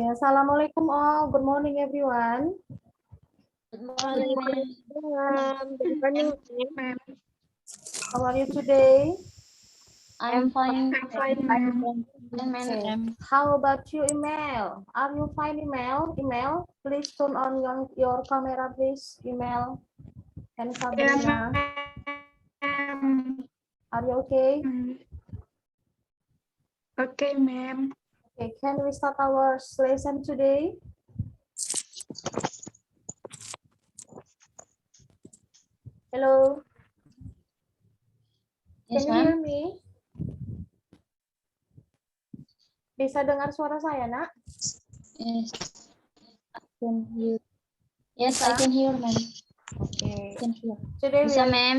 Assalamualaikum all. Good morning, everyone. Good morning, ma'am. Good morning, ma'am. How are you today? I'm fine. ma'am. Okay. How about you, Email? Are you fine, Email? Email, please turn on your camera, please. Email and Sabrina. Are you okay? Okay, ma'am. Okay. Can we start our lesson today? Hello. Yes, Can you hear ma'am. me? Bisa dengar suara saya, Nak? Yes, I can hear. Yes, Bisa? I can hear, ma'am. Okay. Can hear. Today we Bisa, are ma'am.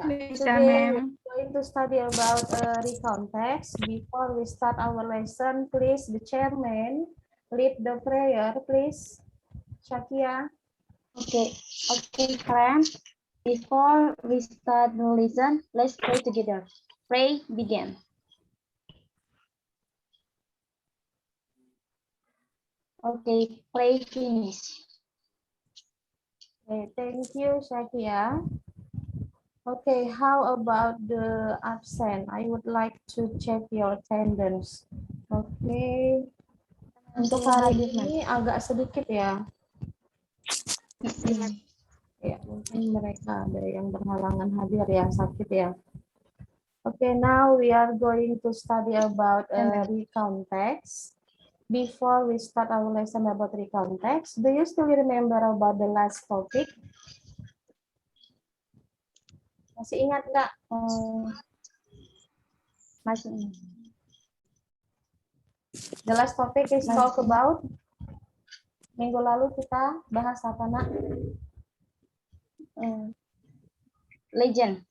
Bisa, Today ma'am. we're going to study about recount text. Before we start our lesson, please the chairman lead the prayer, please. Shakia. Okay, friends. Before we start the lesson, let's pray together. Pray begin. Okay, pray finish. Okay, thank you, Shakia. Okay, how about the absent? I would like to check your attendance. Okay, untuk hari ini agak sedikit ya. Ya, mungkin mereka ada yang berhalangan hadir ya, sakit ya. Okay, now we are going to study about recount text. Before we start our lesson about recount text, do you still remember about the last topic? Masih ingat nggak? Masih ingat. The last topic is talk about. Minggu lalu kita bahas apa, Nak? Legend.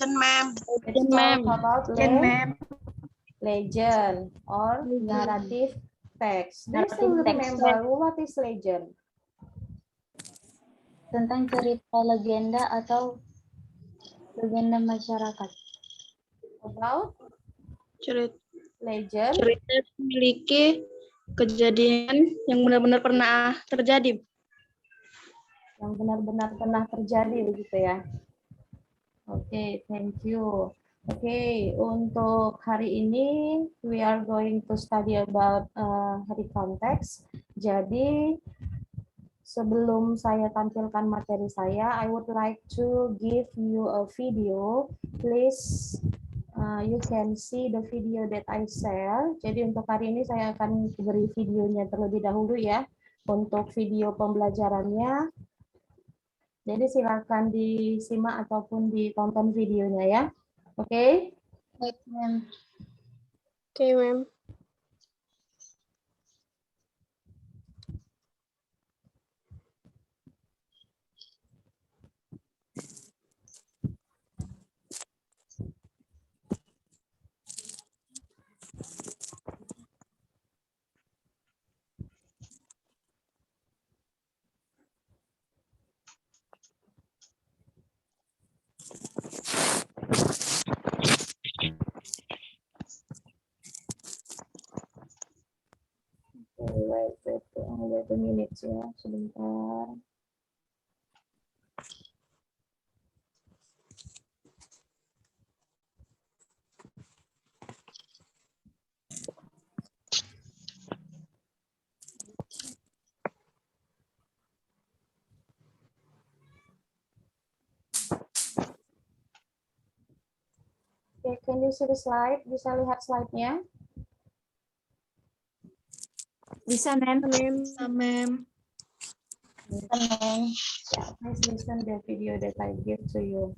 Ma'am. It's talk about Ma'am. legend or narrative text. Do you still Narrative text. remember what is legend? Tentang cerita legenda atau legenda masyarakat. About Cerita legend memiliki kejadian yang benar-benar pernah terjadi. yang benar-benar pernah terjadi begitu ya. Oke, thank you. Oke, untuk hari ini we are going to study about recount text. Jadi sebelum saya tampilkan materi saya, I would like to give you a video. Please, you can see the video that I share. Jadi untuk hari ini saya akan beri videonya terlebih dahulu ya, untuk video pembelajarannya. Jadi silakan disimak ataupun ditonton videonya ya. Oke? Baik, ma'am. Oke, ma'am. Wait a minute ya, sebentar. Okay, can you see the slide? Bisa lihat slide-nya? Bisa, ma'am. Bisa, ma'am. Yeah, please listen the video that I give to you.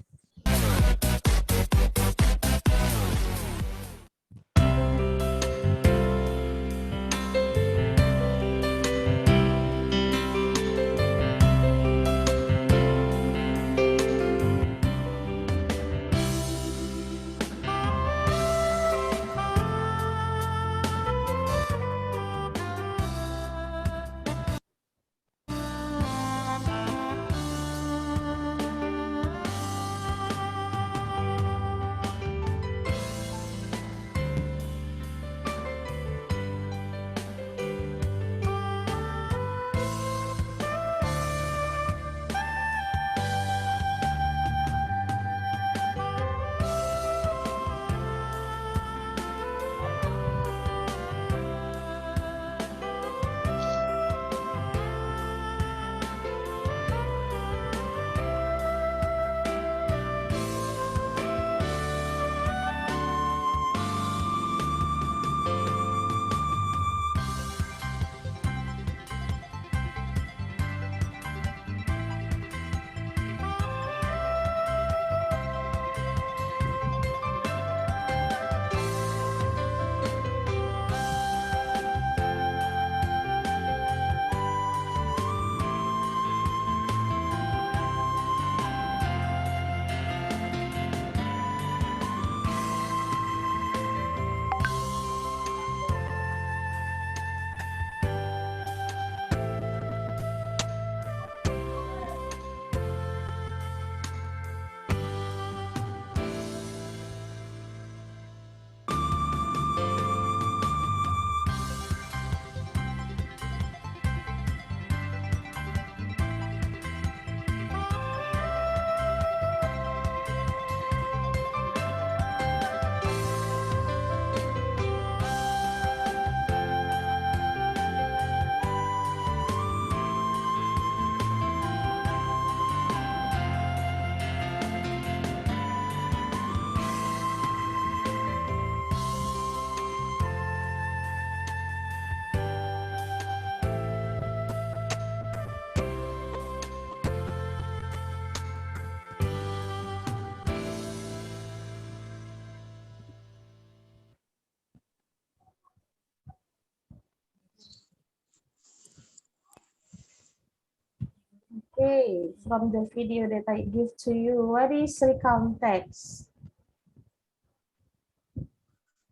Okay, from the video that I give to you, what is recount text?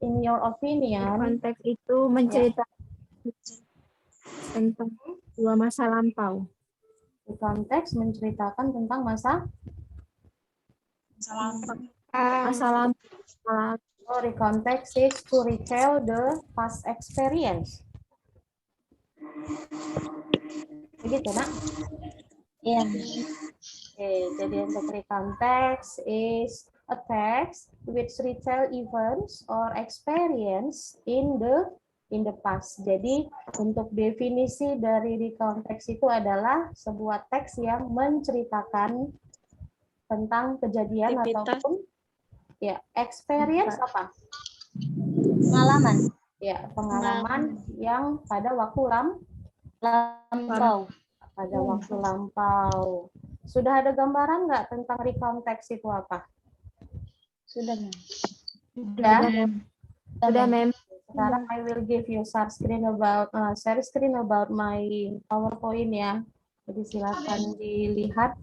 In your opinion, Konteks itu menceritakan tentang dua masa lampau. recount text menceritakan tentang masa Masa lampau. Oh, recount text is to retell the past experience. Begitu, nak? Yeah. Okay, jadi untuk recount text is a text which retell events or experience in the past. Jadi untuk definisi dari recount text itu adalah sebuah teks yang menceritakan tentang kejadian Aktivitas. ataupun ya experience apa? Pengalaman. Ya, pengalaman yang pada waktu Lampau. pada waktu lampau. Sudah ada gambaran nggak tentang recount text itu apa? Sudah, Mem. Sudah? Sudah, Mem. Sekarang I will give you share screen about my PowerPoint ya. Jadi silakan dilihat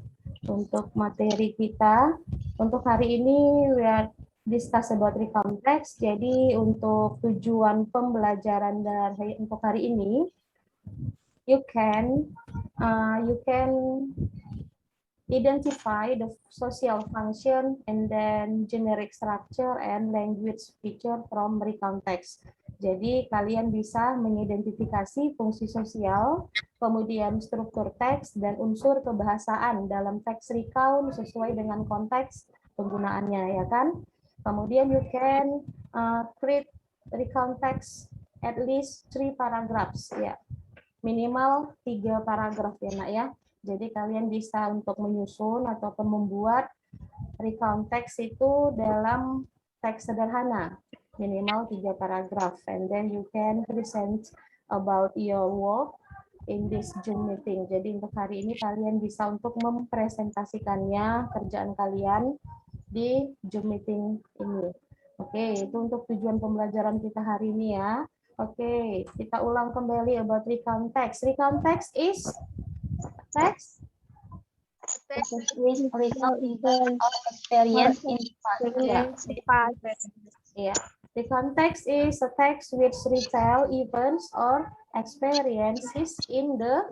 untuk materi kita. Untuk hari ini we are discuss about recount text. Jadi untuk tujuan pembelajaran dari untuk hari ini, you can identify the social function and then generic structure and language feature from recount text. Jadi kalian bisa mengidentifikasi fungsi sosial, kemudian struktur teks dan unsur kebahasaan dalam teks recount sesuai dengan konteks penggunaannya, ya kan? Kemudian you can create recount text at least 3 paragraphs, ya. Minimal 3 paragraf ya, nak ya. Jadi kalian bisa untuk menyusun ataupun membuat recount text itu dalam teks sederhana, minimal 3 paragraf, and then you can present about your work in this Zoom meeting. Jadi untuk hari ini kalian bisa untuk mempresentasikannya kerjaan kalian di Zoom meeting ini. Oke, itu untuk tujuan pembelajaran kita hari ini ya. Oke, kita ulang kembali about recount text. Recount text is text With result event or experience in the past. Yeah. The context is a text which retell events or experiences in the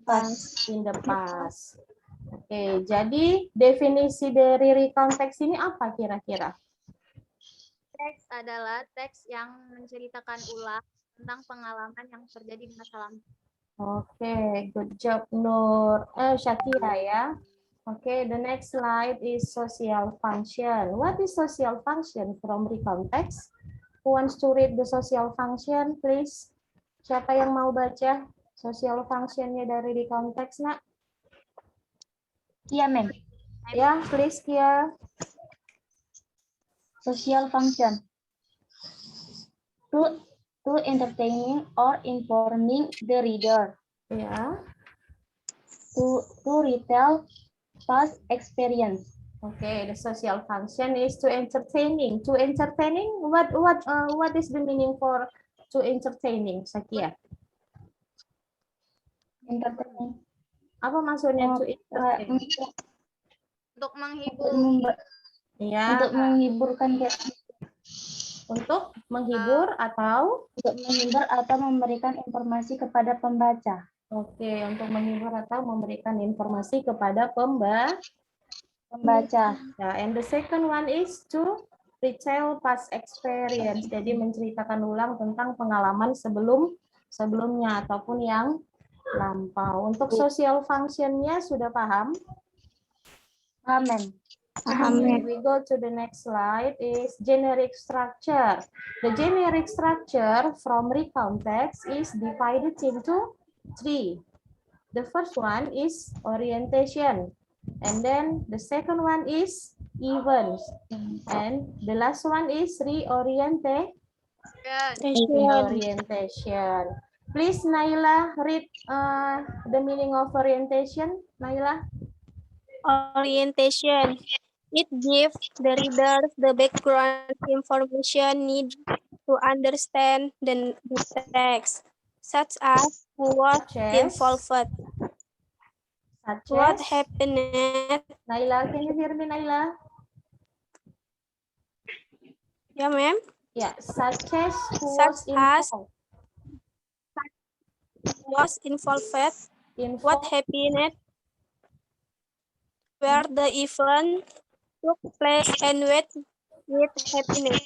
past. Oke, jadi definisi dari recount text ini apa kira-kira? Teks adalah teks yang menceritakan ulang tentang pengalaman yang terjadi di masa lampau. Oke, good job Nur. Syakira ya. Oke, the next slide is social function. What is social function from recount text? Who wants to read the social function, please? Siapa yang mau baca social functionnya dari recount text, nak? Kia, Mem. Ya, please, Kia. Social function. To entertaining or informing the reader. Ya. To retell past experience. Okay, the social function is to entertaining. To entertaining, what is the meaning for to entertaining, Sakia? Entertaining. Apa maksudnya to entertain? Untuk menghibur. Ya. Untuk menghiburkan Untuk menghibur atau memberikan informasi kepada pembaca. Oke, untuk menghibur atau memberikan informasi kepada pembaca. Ya, and the second one is to retell past experience. Jadi menceritakan ulang tentang pengalaman sebelumnya ataupun yang lampau. Untuk social functionnya sudah paham? Amen. We go to the next slide is generic structure. The generic structure from recount text is divided into 3. The first one is orientation, and then the second one is events, and the last one is reorientation. Please, Naila, read the meaning of orientation. Naila. Orientation. It gives the readers the background information needed to understand the text, such as who was involved. Such What as, happened? Naila, can you hear me, Naila? Yeah, ma'am. Yeah, such as who Such was as involved. was involved. What Involved. happened? Where the event took place and with happiness.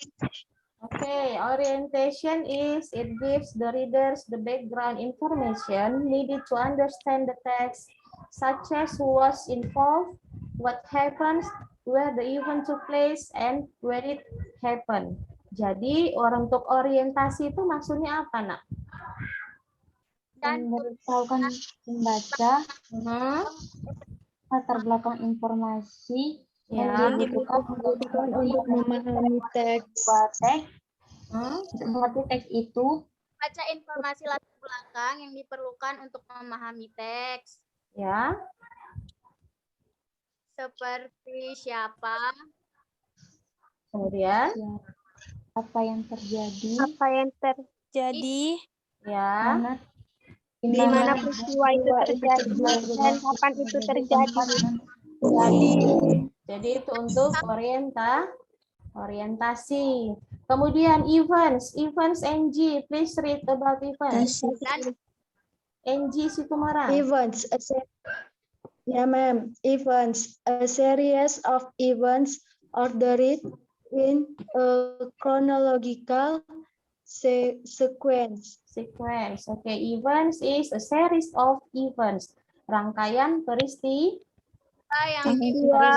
Okay, orientation is it gives the readers the background information needed to understand the text, such as who was involved, what happens, where the event took place, and where it happened. Jadi, untuk orientasi itu maksudnya apa, Nak? Dan Memberitahukan pembaca Mhm. latar belakang informasi yang Ya. dibutuhkan untuk memahami teks. membuat teks. Hmm. Untuk mengerti teks itu, baca informasi latar belakang yang diperlukan untuk memahami teks. Ya. Seperti siapa, Kemudian, apa yang terjadi, Apa yang terjadi, ya. mana, di mana peristiwa itu terjadi, dan kapan itu terjadi. Jadi itu untuk orientasi. Kemudian events NG, please read about events. dan NG Situmarang. Events, yeah, ma'am. Events, a series of events ordered in a chronological sequence. Sequence. Okay, events is a series of events. Rangkaian yang peristiwa.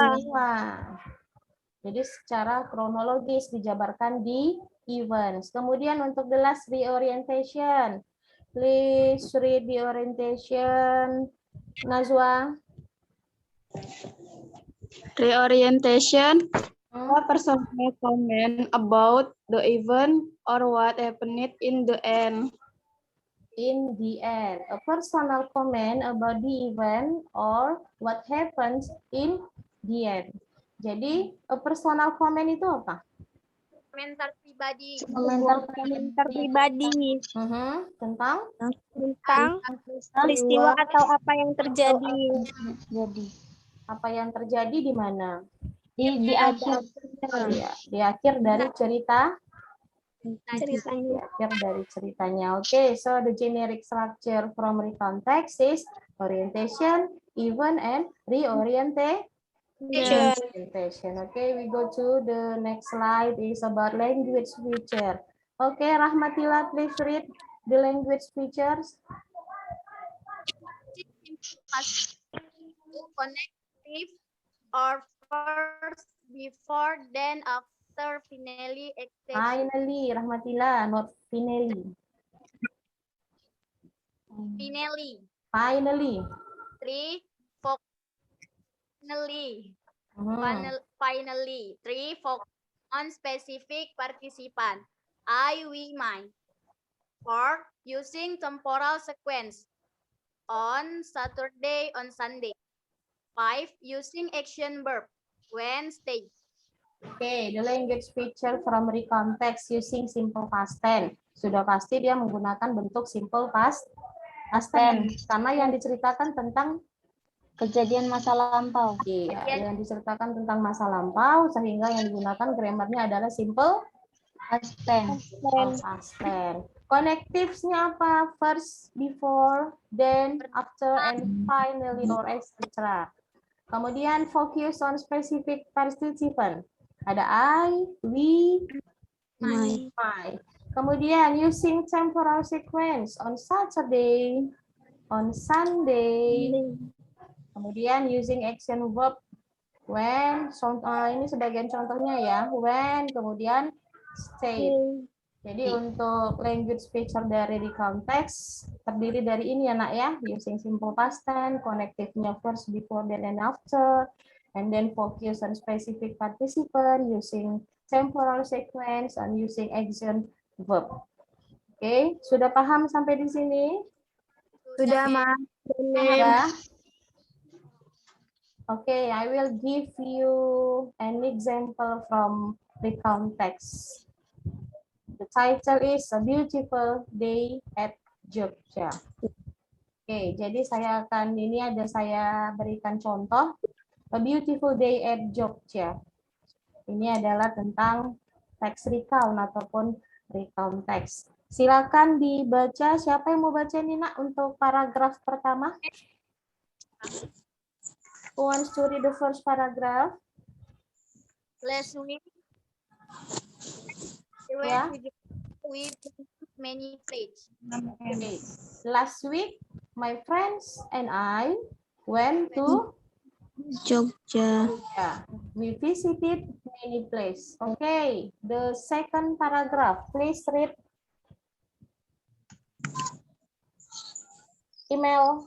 Jadi secara kronologis dijabarkan di events. Kemudian untuk the last reorientation. Please read the orientation. Najwa. Reorientation, Hmm? a personal comment about the event or what happened in the end. In the end, a personal comment about the event or what happens in the end. Jadi, a personal comment itu apa? komentar pribadi. Komentar pribadi Tentang tentang peristiwa atau apa yang terjadi. jadi apa yang terjadi di mana? di akhir Ya, di akhir dari ceritanya. Ceritanya. Di akhir dari ceritanya. Okay, so the generic structure from recontext is orientation, event, and reorientation. Okay, we go to the next slide is about language feature. Okay, Rahmatilla, please read the language features. Connective or first, before, then, after, finally, etc. Finally, Rahmatilla, not finally. Finally. Finally. 3. Finally. Mhm. Finally. 3. Focus on specific participant. I, we, mine. 4. Using temporal sequence. On Saturday, on Sunday. 5. Using action verb. Wednesday. Okay, the language feature from recontext using simple past tense. Sudah pasti dia menggunakan bentuk simple past tense karena yang diceritakan tentang kejadian masa lampau. iya, yang diceritakan tentang masa lampau sehingga yang digunakan grammarnya adalah simple Past tense. past tense. Connectives-nya apa? First, before, then, after, and finally, or etc. Kemudian focus on specific participant. Ada I, we, My. my. Kemudian using temporal sequence on Saturday, on Sunday. Kemudian using action verb when. Ini sebagian contohnya ya. When, kemudian stay. Jadi untuk language feature dari recontext terdiri dari ini ya nak ya, using simple past tense, connective-nya first, before, then, and after, and then focus on specific participant, using temporal sequence, and using action verb. Oke, sudah paham sampai di sini? Sudah, Ma'am. Ya. Oke, I will give you an example from recontext. The title is A Beautiful Day at Jogja. Oke, jadi saya berikan contoh A Beautiful Day at Jogja. Ini adalah tentang teks recount ataupun recount teks. Silakan dibaca. Siapa yang mau baca nih nak untuk paragraf pertama? Who wants to read the first paragraph? Last week, we Yeah. went to with many places. Okay. Last week, my friends and I went to Jogja. yeah, we visited many places. Okay, the second paragraph, please read. Email.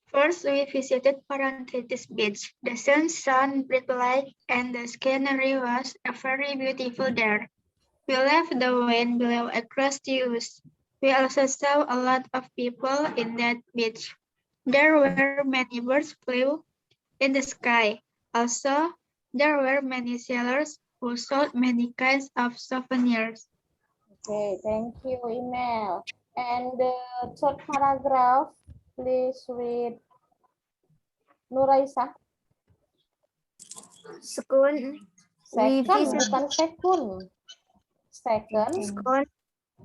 First, we visited Paranthetis Beach. The sun shone bright and the scenery was very beautiful there. We left the wind below across the ooze. We also saw a lot of people in that beach. There were many birds flew in the sky. Also, there were many sailors who sold many kinds of souvenirs. Okay, thank you, Email. And the third paragraph, please read. Nuraisa. Second, Second, visit- bukan sekun. Second.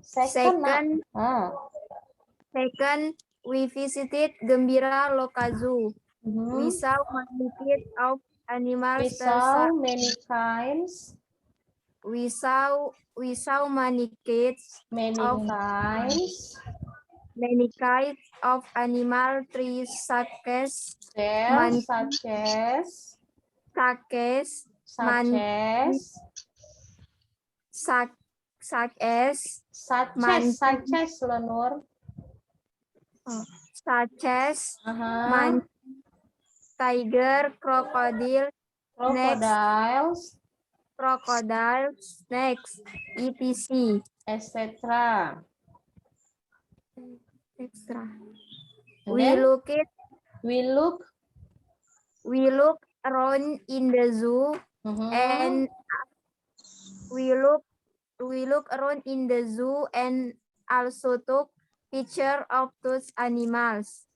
Second, Ah. second, we visited Gembira Lokazu. Mhm. We saw many kinds of animals. We saw many kinds. We saw many kids, Many Of- kinds. many kinds of animal trees such as Cells such as. Man- Lenur. such as Aha. tiger, crocodile, snakes, etc. etc. Extra. And We then we look around in the zoo Mhm. and we look around in the zoo and also took picture of those animals.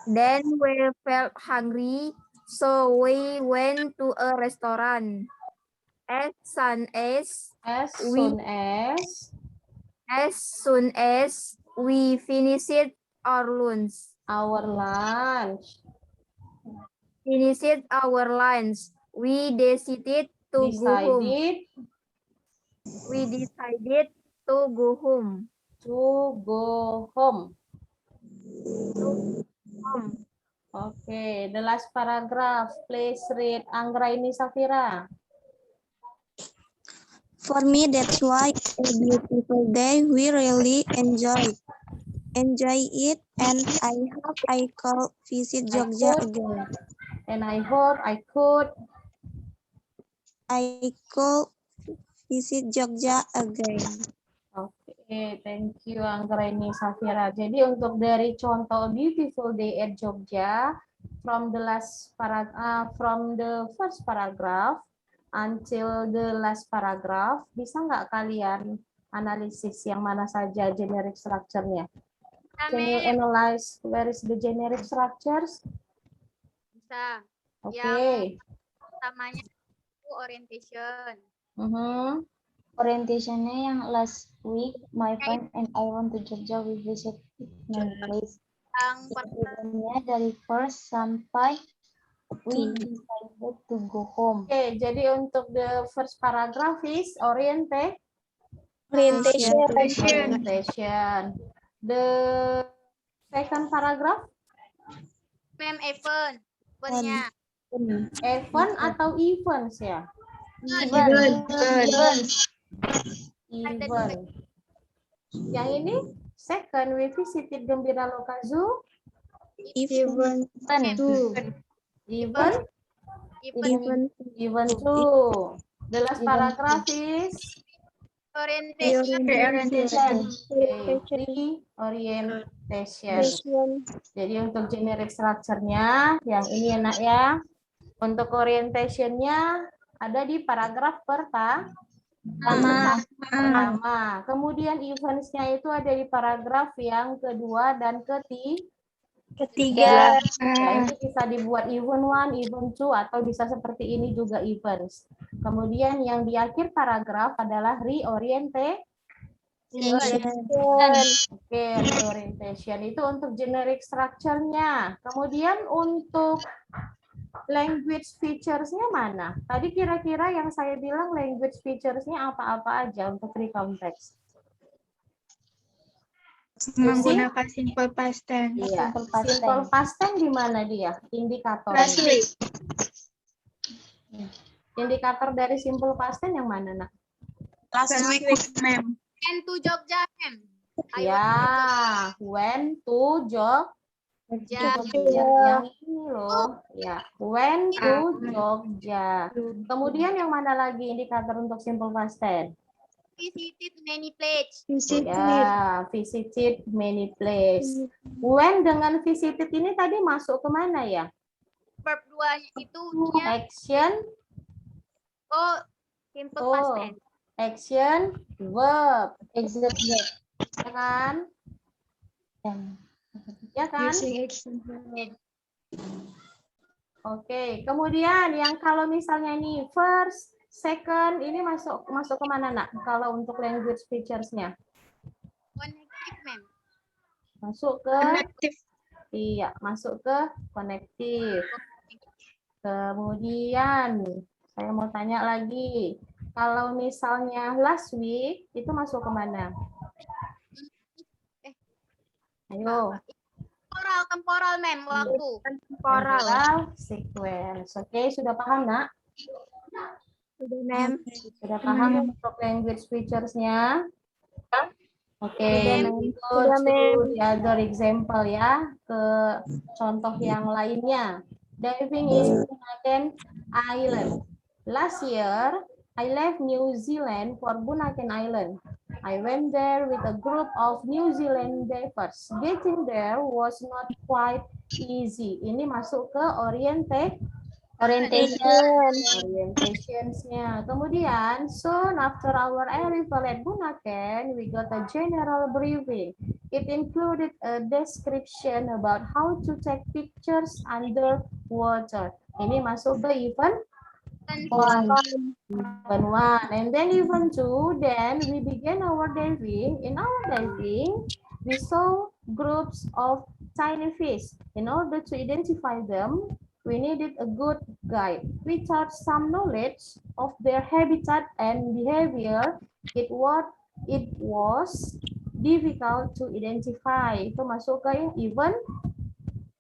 Then we felt hungry, so we went to a restaurant. As soon as as soon as we finished our lunch, we decided to go home. We decided to go home. Okay, the last paragraph. Please read. Anggraini Safira. For me, that's why a beautiful day. We really enjoy it, and I hope I could visit Jogja again. And I hope I could. Visit Jogja again. Oke, thank you Anggraini Safira. Jadi untuk dari contoh Beautiful Day at Jogja, from the first paragraph until the last paragraph, bisa nggak kalian analisis yang mana saja generic structure-nya? Can you analyze where is the generic structures? Bisa. Oke. Yang pertamanya itu orientation. Orientationnya yang last week, my friend and I went to Jogja, we visit many places. Yang pertama Orientationnya dari first sampai we decided to go home. Oke, jadi untuk the first paragraph is orientation. The second paragraph main event-nya. event atau events ya? Event. Yang ini second, we visited Gembira Lokazu. Event 2. The last paragraph is Orientation. orientation. Jadi untuk generic structure-nya yang ini enak ya. Untuk orientation-nya ada di paragraf Pertama. Kemudian events-nya itu ada di paragraf yang kedua dan ketiga. Ya, ini bisa dibuat event 1, event 2, atau bisa seperti ini juga events. Kemudian yang di akhir paragraf adalah reorientation. Oke, reorientation itu untuk generic structure-nya. Kemudian untuk language features-nya mana? Tadi kira-kira yang saya bilang language features-nya apa-apa aja untuk recount text? Menggunakan simple past tense. Iya, simple past tense di mana dia? Indikatornya. Last week. Indikator dari simple past tense yang mana, Nak? Last week, ma'am. And to Jogja, ma'am. Ya, when to Jogja. yang ini loh. Ya, when to Jogja. Kemudian yang mana lagi indikator untuk simple past tense? Visited many places. Ya, visited many place. When dengan visited ini tadi masuk ke mana ya? Verb 2 itu nya Action, simple past tense. action, verb, Exactly. ya kan? Ya kan? Using action. Oke, kemudian yang kalau misalnya ini first, second, ini masuk ke mana, Nak? Kalau untuk language features-nya? Connective, ma'am. Masuk ke Connective. iya, masuk ke connective. Kemudian saya mau tanya lagi, kalau misalnya last week itu masuk ke mana? Ayo. Temporal, ma'am. Waktu. Temporal sequence. Oke, sudah paham, Nak? Sudah, ma'am. Sudah paham untuk language features-nya? Oke, we go Sudah, ma'am. to the other example ya, ke contoh yang lainnya. Diving in Bunaken Island. Last year, I left New Zealand for Bunaken Island. I went there with a group of New Zealand divers. Getting there was not quite easy. Ini masuk ke orientationsnya. Kemudian, soon after our arrival at Bunaken, we got a general briefing. It included a description about how to take pictures underwater. Ini masuk ke event 1. And then event 2, then we began our diving. In our diving, we saw groups of tiny fish. In order to identify them, we needed a good guide. We taught some knowledge of their habitat and behavior. It was difficult to identify. Itu masuk ke event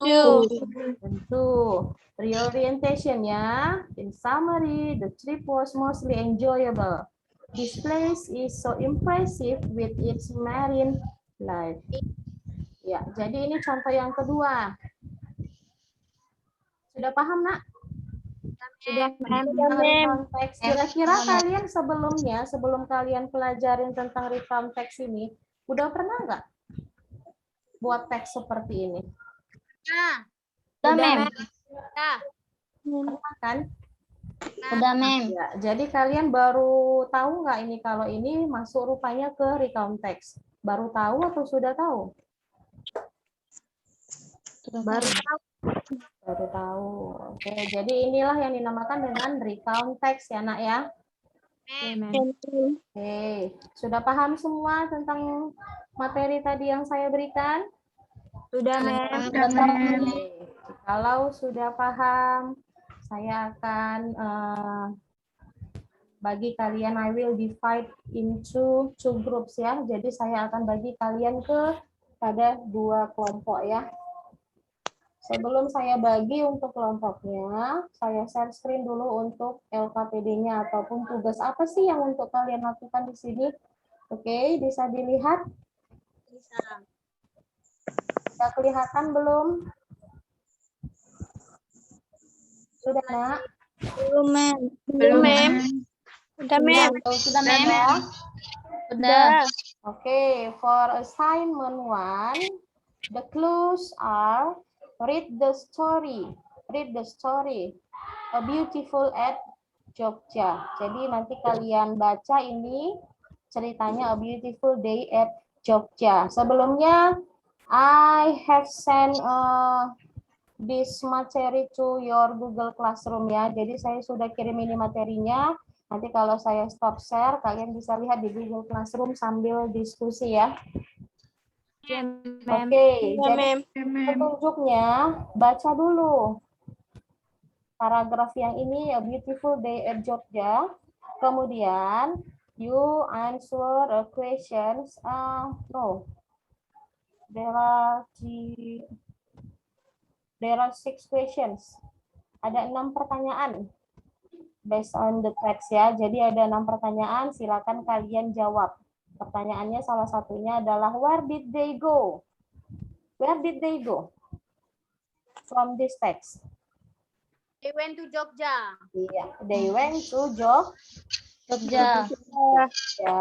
2. Reorientation ya. In summary, the trip was mostly enjoyable. This place is so impressive with its marine life. Ya, jadi ini contoh yang kedua. Sudah paham, Nak? Sudah, ma'am. Recount text. Kira-kira kalian sebelum kalian pelajarin tentang recount text ini, udah pernah nggak buat teks seperti ini? Nah, Udah, ma'am. nah. Pernah kan? Udah, ma'am. Ya, jadi kalian baru tahu nggak ini kalau ini masuk rupanya ke recount text? Baru tahu atau sudah tahu? Baru tahu. Baru tahu. Oke, jadi inilah yang dinamakan dengan recount text ya, Nak ya. Oke, sudah paham semua tentang materi tadi yang saya berikan? Sudah, ma'am. Oke. Kalau sudah paham, saya akan bagi kalian, I will divide into 2 groups ya. Jadi saya akan bagi kalian pada 2 kelompok ya. Sebelum saya bagi untuk kelompoknya, saya share screen dulu untuk LKPD-nya ataupun tugas apa sih yang untuk kalian lakukan di sini. Oke, bisa dilihat? Bisa. Sudah kelihatan belum? Sudah, Nak? Belum, ma'am. Belum, ma'am. Sudah, ma'am. Sudah, ma'am. Sudah. Okay, for assignment 1, the clues are read the story. A beautiful Jogja. Jadi nanti kalian baca ini ceritanya A Beautiful Day at Jogja. Sebelumnya I have sent this materi to your Google Classroom ya. Jadi saya sudah kirim ini materinya. Nanti kalau saya stop share, kalian bisa lihat di Google Classroom sambil diskusi ya. Oke, jadi petunjuknya baca dulu paragraf yang ini A Beautiful Day at Jogja. Kemudian you answer a questions. No, there are 6 questions. Ada 6 pertanyaan based on the text ya. Jadi ada 6 pertanyaan, silakan kalian jawab. Pertanyaannya salah satunya adalah where did they go? Where did they go? From this text. They went to Jogja. Iya, they went to Jogja. Ya,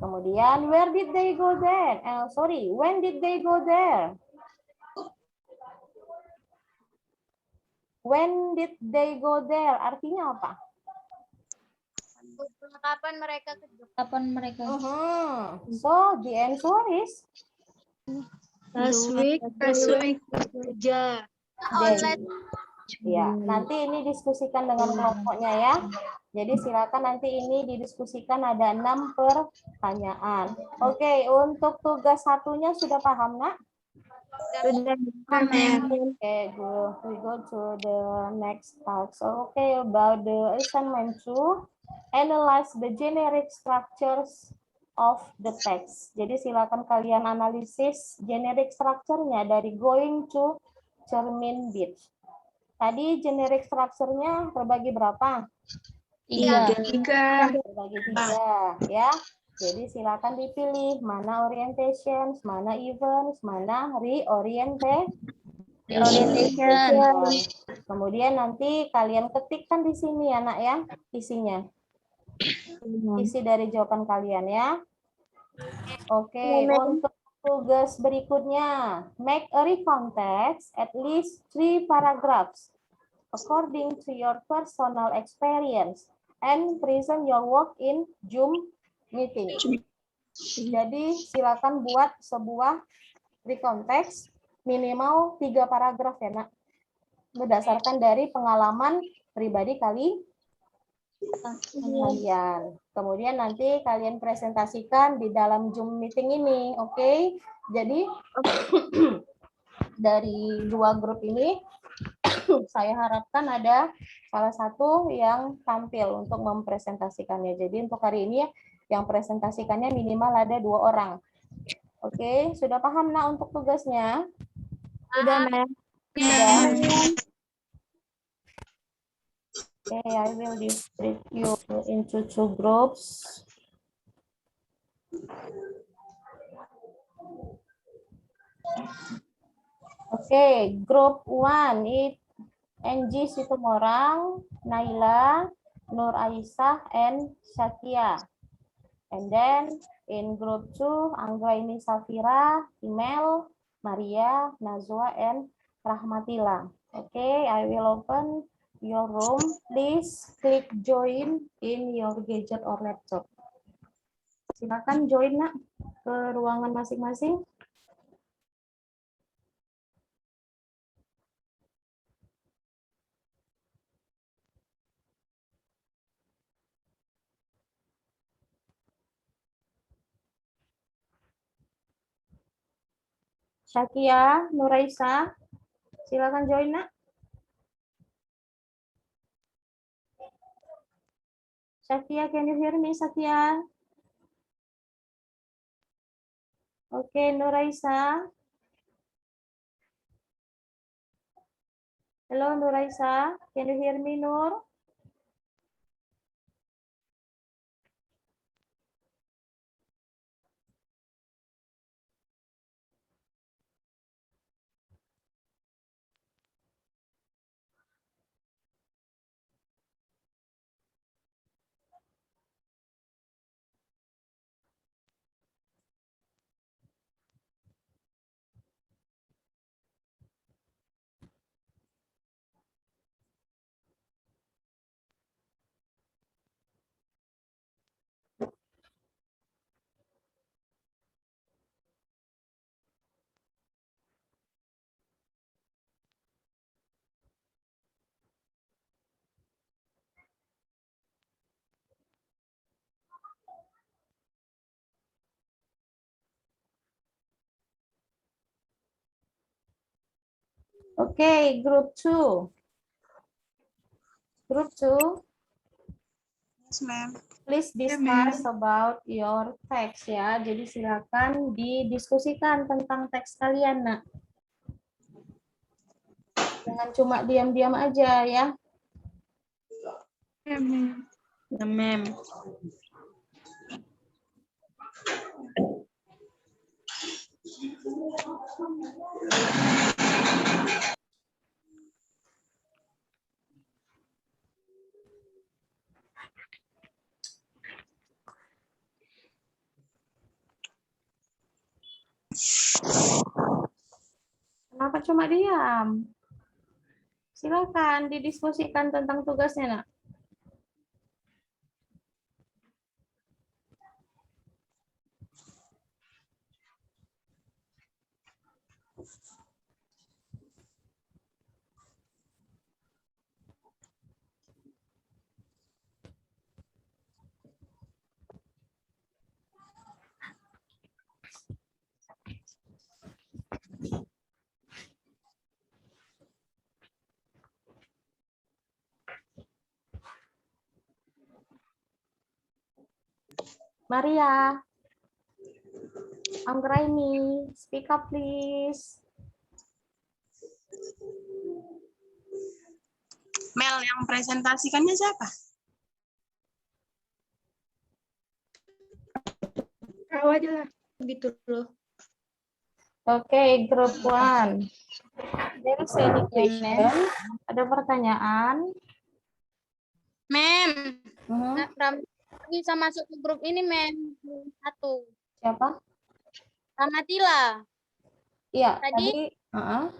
kemudian where did they go there? Sorry, when did they go there? When did they go there? Artinya apa? Kapan mereka ke Jogja? Kapan mereka? So the answer is Last week, Jogja. they. Ya, nanti ini diskusikan dengan kelompoknya ya. Jadi silakan nanti ini didiskusikan, ada 6 pertanyaan. Oke, untuk tugas satunya sudah paham, Nak? Sudah. Okay, we go to the next task. So, okay, about the assignment 2, analyze the generic structures of the text. Jadi silakan kalian analisis generic structure-nya dari going to cermin beach. Tadi generic structure-nya terbagi berapa? 3. Terbagi 3, ya. Jadi silakan dipilih mana orientation, mana events, mana reorientation. Kemudian nanti kalian ketikkan di sini ya, Nak ya, isinya. Isi dari jawaban kalian ya. Oke, untuk tugas berikutnya, make a recount text at least 3 paragraphs according to your personal experience and present your work in Zoom meeting. Jadi silakan buat sebuah recount text minimal 3 paragraf ya, Nak. Berdasarkan dari pengalaman pribadi kalian. Kemudian nanti kalian presentasikan di dalam Zoom meeting ini, oke? Jadi dari 2 grup ini saya harapkan ada salah satu yang tampil untuk mempresentasikannya. Jadi untuk hari ini yang presentasikannya minimal ada 2 orang. Oke, sudah paham Nak untuk tugasnya? Sudah, Ma'am. Sudah. Okay, I will distribute you into 2 groups. Okay, group 1 it Angie Situmorang, Naila, Nur Aisyah, and Syakia. And then in group 2, Anggraini Safira, Imel, Maria, Nazwa, and Rahmatila. Okay, I will open your room. Please click join in your gadget or laptop. Silakan join Nak ke ruangan masing-masing. Syakia, Nuraisa, silakan join Nak. Syakia, can you hear me, Syakia? Okay, Nuraisa. Hello, Nuraisa. Can you hear me, Nur? Okay, group 2. Group 2, Yes, ma'am. please discuss about your text ya. Jadi silakan didiskusikan tentang teks kalian, Nak. Jangan cuma diam-diam aja ya. Ya, ma'am. Ya, ma'am. Kenapa cuma diam? Silakan didiskusikan tentang tugasnya, Nak. Maria, Anggraini, speak up please. Mel, yang presentasikannya siapa? Kau aja lah. Gitu loh. Oke, group 1. There is any question? Ada pertanyaan? Mem, Mhm. Ram bisa masuk ke grup ini, Mem. Satu. Siapa? Ramatila. Iya, Tadi- tadi.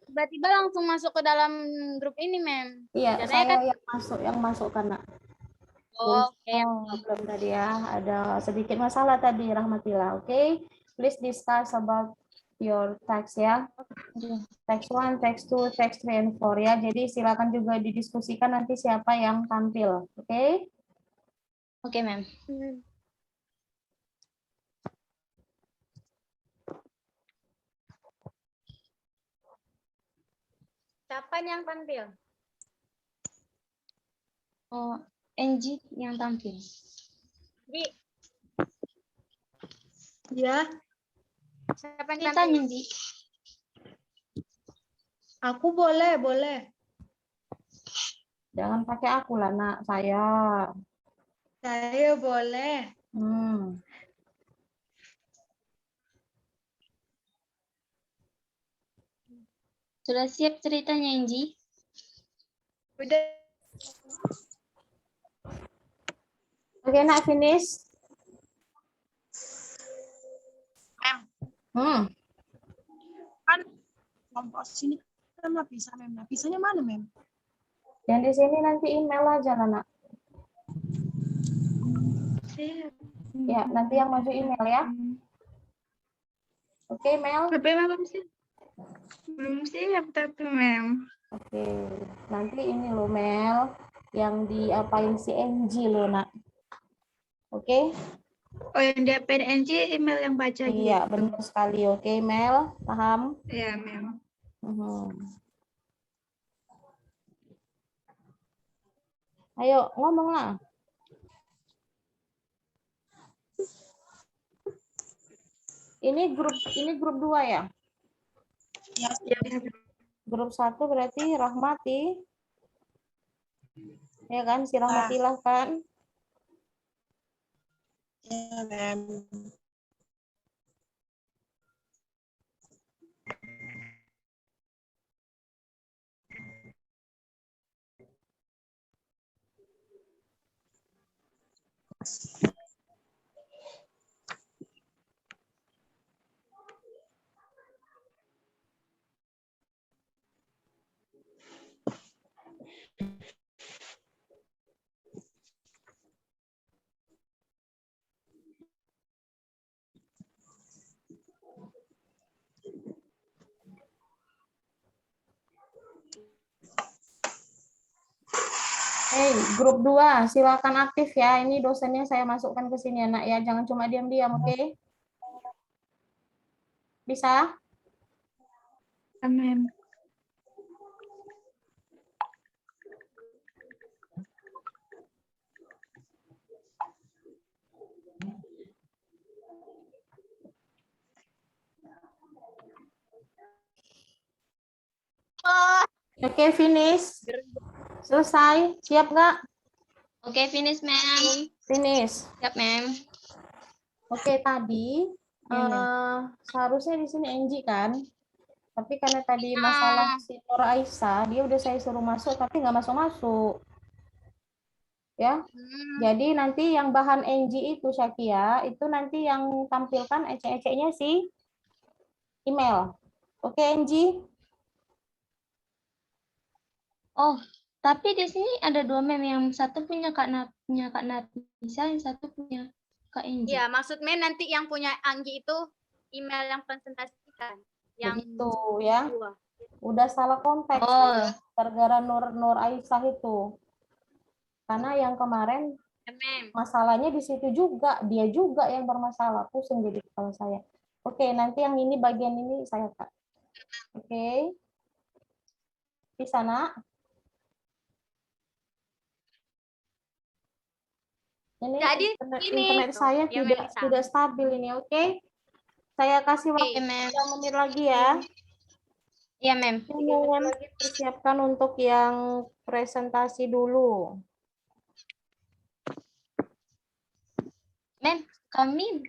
Tiba-tiba langsung masuk ke dalam grup ini, Mem. Iya, Biasanya saya kan- yang masuk karena Oh, oke. problem tadi ya. Ada sedikit masalah tadi, Rahmatila. Oke, please discuss about your text ya. Text 1, text 2, text 3, and 4 ya. Jadi silakan juga didiskusikan nanti siapa yang tampil. Oke? Oke, ma'am. Siapa yang tampil? Oh, Angie yang tampil. Di, Ya, siapa yang Ceritanya, tampil? Ji. aku boleh. Jangan pakai aku lah, Nak. Saya. Saya boleh. Sudah siap ceritanya, Angie? Udah. Oke, Nak, finish. Mem, kan kelompok sini kan bisa, mem. Napisahnya mana, mem? Yang di sini nanti email aja lah, Nak. Siap. Ya, nanti yang masuk email ya. Oke, Mel. Tapi belum siap. Belum siap tapi, ma'am. Oke, nanti ini loh, Mel. Yang diapain si Angie loh, Nak. Oke? Oh, yang dia PNG email yang baca gitu. Iya, benar sekali. Oke, Mel. Paham? Iya, ma'am. Ayo, ngomong lah. Ini grup 2 ya? Ya, Grup 1 berarti Rahmati. Ya kan, si Rahmatilah kan? Ya, mem. Hey, grup 2, silakan aktif ya. Ini dosennya saya masukkan ke sini, Anak ya. Jangan cuma diam-diam, oke? Bisa? ma'am. Oke, finish. Selesai. Siap nggak? Okay, finish, ma'am. Finish. Yep, ma'am. Oke, tadi Ya, ma'am. seharusnya di sini Angie kan? Tapi karena tadi masalah si Nur Aisyah, dia udah saya suruh masuk tapi nggak masuk-masuk. Ya. Jadi nanti yang bahan Angie itu Syakia, itu nanti yang tampilkan ecek-eceknya si email. Oke, Angie? Oh, tapi di sini ada dua mem, yang satu punya Kak Nafisa, yang satu punya Kak Enji. Iya, maksud Men nanti yang punya Anggi itu email yang presentasikan. Yang Begitu ya. dua. Udah salah konteks. Oh, Gara-gara Nur Aisyah itu. Karena yang kemarin Mem. masalahnya di situ juga, dia juga yang bermasalah, pusing jadi kepala saya. Oke, nanti yang ini bagian ini saya Kak. Oke. Di sana. Ini Jadi internet saya Ya, tidak Mem, tidak stabil ini, oke? Saya kasih waktu Oke, ma'am. 3 menit lagi ya. Iya, ma'am. 3 menit lagi persiapkan untuk yang presentasi dulu. Ma'am, kami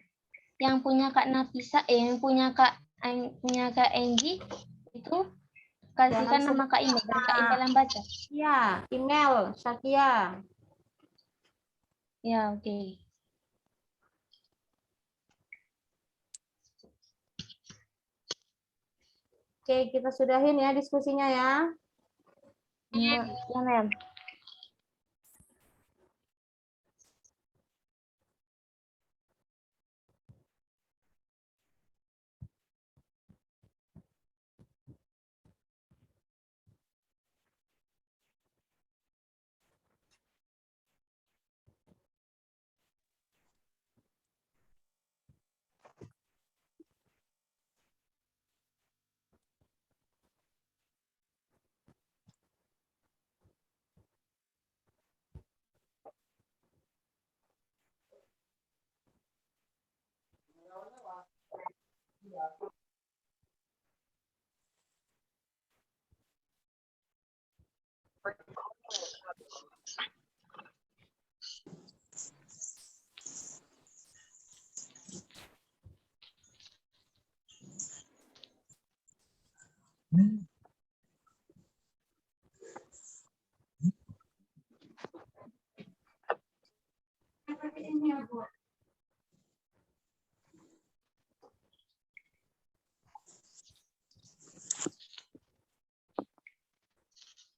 yang punya Kak Nafisa, yang punya Kak Enji itu kasihkan Jangan nama Kak email dan Kak email yang baca. Ya, email Syakia. Ya, oke. Oke, kita sudahin ya diskusinya ya. Ya, ma'am.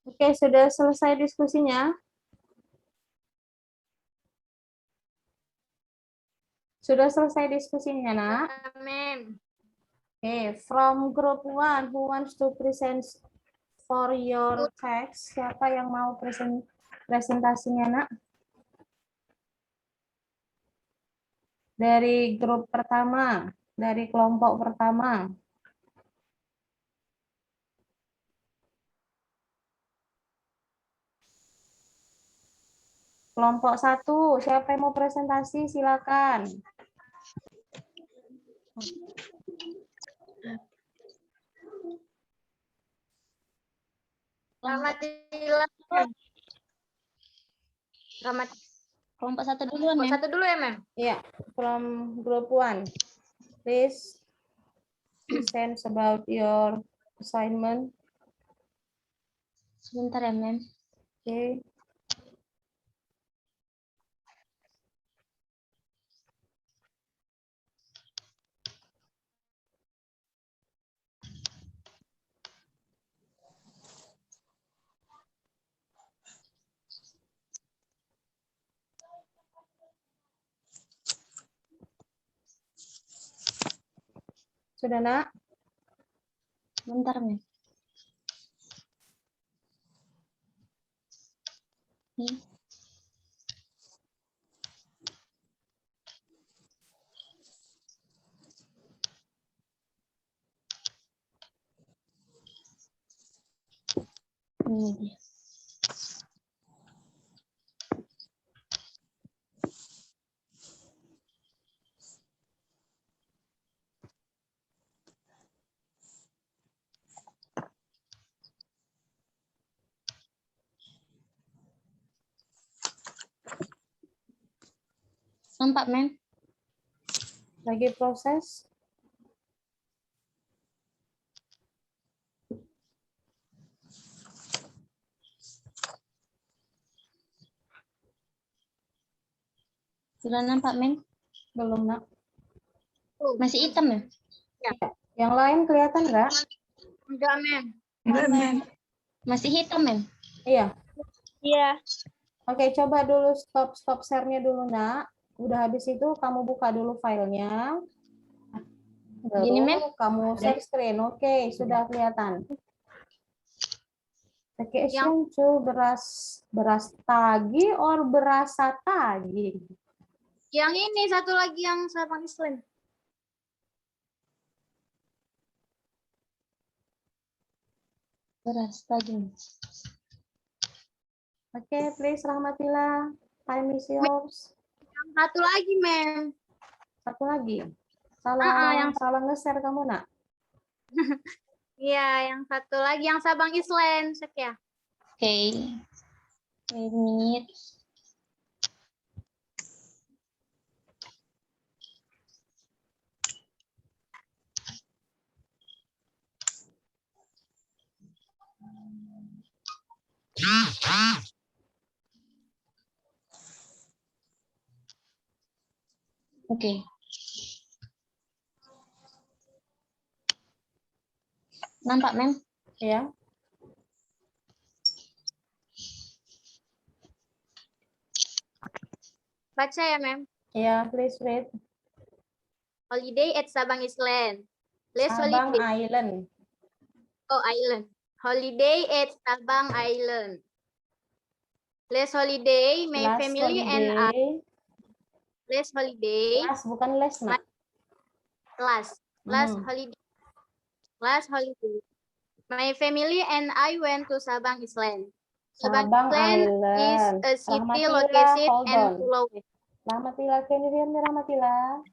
Oke, sudah selesai diskusinya? Sudah selesai diskusinya, Nak? Mem. Oke, from group 1 who wants to present for your text? Siapa yang mau presentasinya, Nak? Dari grup pertama, dari kelompok pertama. Kelompok 1, siapa yang mau presentasi? Silakan. Ramat Kelompok satu duluan, ma'am. satu dulu ya, Mem. Ya, from group 1. Please present about your assignment. Sebentar ya, ma'am. Oke. Sudah, Nak? Sebentar, ma'am. Nih. Ini dia. Nampak, Mem? Lagi proses. Sudah nampak, Mem? Belum, Nak. Masih hitam ya? Yang lain kelihatan nggak? Enggak, Mem. Enggak, Mem. Masih hitam, Mem? Iya. Iya. Oke, coba dulu stop share-nya dulu, Nak. Udah habis itu kamu buka dulu filenya. Baru Gini, Mem? kamu share screen. Oke, sudah kelihatan. Vacation to beras tagi or berasa tagi. Yang ini satu lagi yang Sabang Island. Beras tadi. Oke, please Rahmatillah. Time is yours. Yang satu lagi, Mem. Satu lagi. Salah yang salah nge-share kamu, Nak. Iya, yang satu lagi yang Sabang Island, Sek ya. Oke. Wait a minute. Oke. Nampak, Mem? Ya. Baca ya, Mem. Ya, please read. Holiday at Sabang Island. Let's Sabang holiday. Island. Oh, island. Holiday at Sabang Island. Let's holiday, my Last family and I. holiday. Let's holiday. Last, bukan les, Nak. Last Hmm. holiday. Last holiday. My family and I went to Sabang Island. Sabang Island is Island. a city Rahmatillah, located hold in on. Pulau. Rahmatillah, can you hear me, Rahmatillah?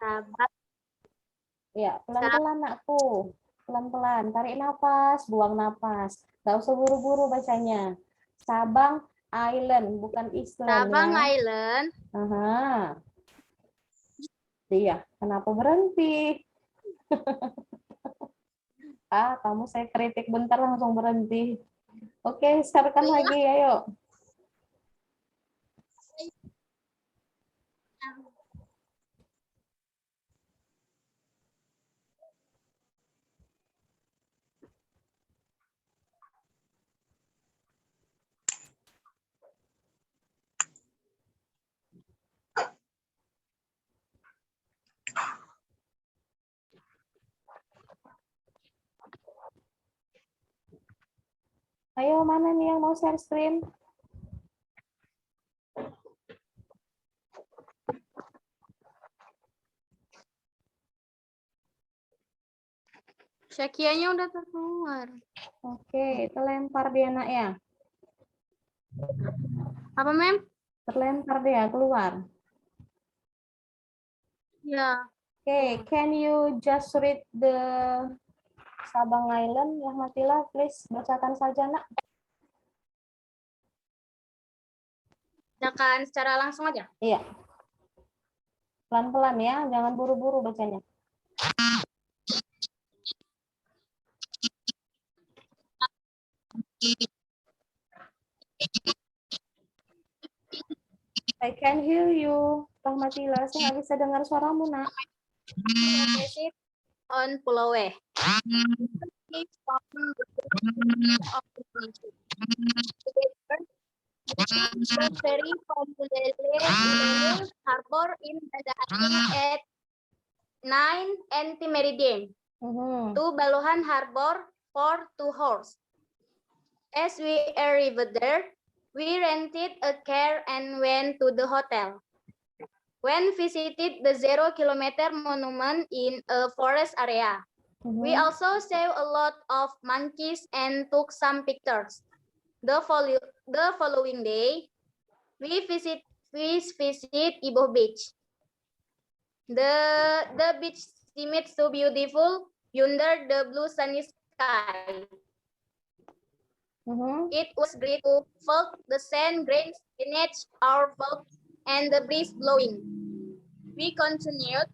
Sabang. Ya, pelan-pelan, Nakku. Pelan-pelan. Tarik nafas, buang nafas. Gak usah buru-buru bacanya. Sabang Island, bukan Island. Sabang ya. Island. Aha. Iya, kenapa berhenti? Kamu saya kritik bentar langsung berhenti. Oke, share-kan lagi, ayo. Ayo, mana nih yang mau share screen? Syakianya udah keluar. Oke, terlempar dia, Nak, ya. Apa, Mem? Terlempar dia, keluar. Ya. Oke, can you just read the Sabang Island, Rahmatillah, please bacakan saja, Nak. Bacakan secara langsung aja. Iya. Pelan-pelan ya, jangan buru-buru bacanya. I can hear you, Rahmatillah. Saya nggak bisa dengar suaramu, Nak. Located on Pulau W. Very popular harbor in Badai at 9 NT Meridian to Baluhan Harbor for 2 hours. As we arrived there, we rented a car and went to the hotel. When visited the 0 kilometer monument in a forest area, we also saw a lot of monkeys and took some pictures. The following day, we visit Iboh Beach. The beach seemed so beautiful under the blue sunny sky. It was great to feel the sand grains beneath our feet and the breeze blowing. We continued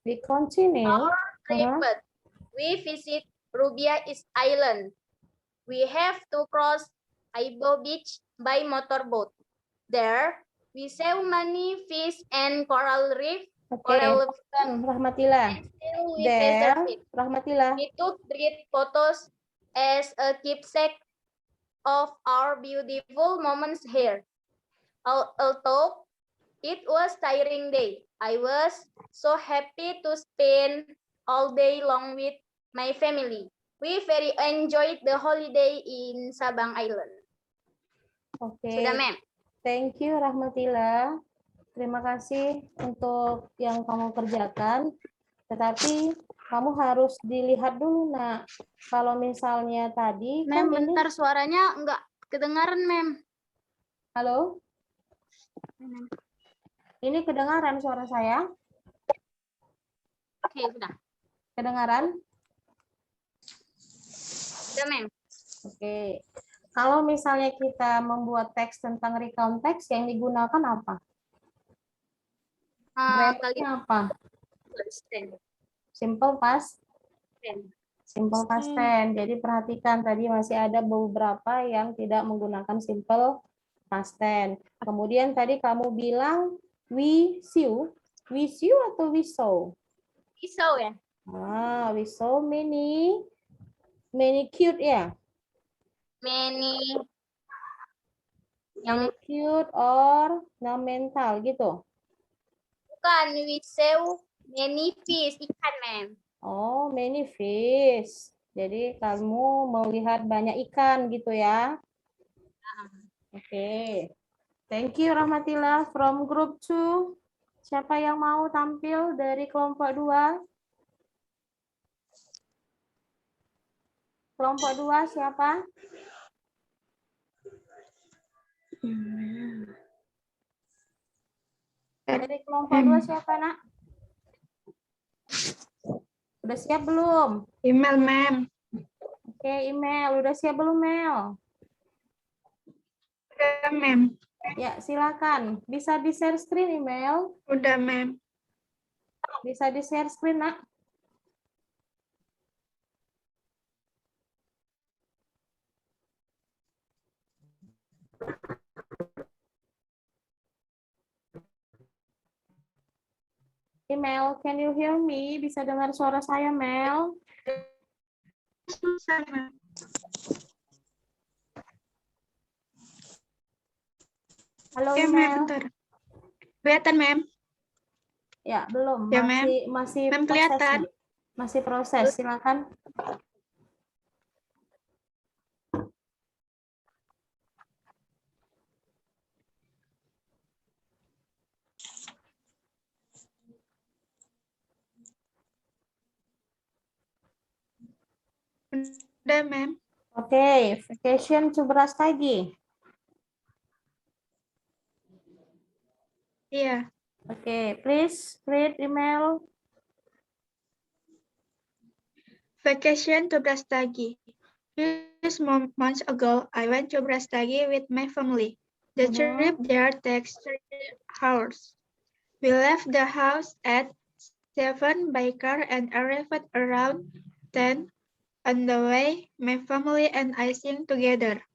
We continue. our trip. Uh-huh. We visit Rubia Island. We have to cross Aibo Beach by motorboat. There, we saw many fish and coral reef. Oke, Rahmatillah. Still we There, visited. Rahmatillah. We took great photos as a keepsake of our beautiful moments here. Although it was tiring day, I was so happy to spend all day long with my family. We very enjoyed the holiday in Sabang Island. Oke. Sudah, Mem? Thank you, Rahmatillah. Terima kasih untuk yang kamu kerjakan. Tetapi kamu harus dilihat dulu, Nak. Kalau misalnya tadi Mem, kan ini, bentar suaranya enggak kedengaran, Mem. halo? Ini kedengaran suara saya? Oke, sudah. Kedengaran? Sudah, Mem. Oke. Kalau misalnya kita membuat teks tentang recount teks, yang digunakan apa? Grammarnya apa? Simple past Simple past tense. Jadi perhatikan tadi masih ada beberapa yang tidak menggunakan simple past tense. Kemudian tadi kamu bilang we saw atau we saw? Pisau ya? We saw many cute ya? Many Many cute or ornamental gitu. bukan, we saw many fish, ikan, Mem. Oh, many fish. Jadi kamu melihat banyak ikan gitu ya. Oke. Thank you Rahmatillah from group 2. Siapa yang mau tampil dari kelompok 2? Kelompok 2 siapa? Dari kelompok 2 siapa, Nak? Udah siap belum? Email, Ma'am. Oke, email. Udah siap belum, Mel? Udah, Ma'am. Ya, silakan. Bisa di-share screen email? Udah, Ma'am. Bisa di-share screen, Nak? Email, can you hear me? Bisa dengar suara saya, Mel? Susah, Ma'am. Halo, Ya, Ma'am, email. bentar. Kelihatan, Ma'am. Ya, belum. Ya, Ma'am. Masih Ma'am, proses. kelihatan. Masih proses, silakan. Udah, Ma'am. Oke, vacation to Brastagi. Iya. Oke, please read email. Vacation to Brastagi. Few months ago, I went to Brastagi with my family. The trip there takes 3 hours. We left the house at 7 by car and arrived around 10. On the way, my family and I sing together.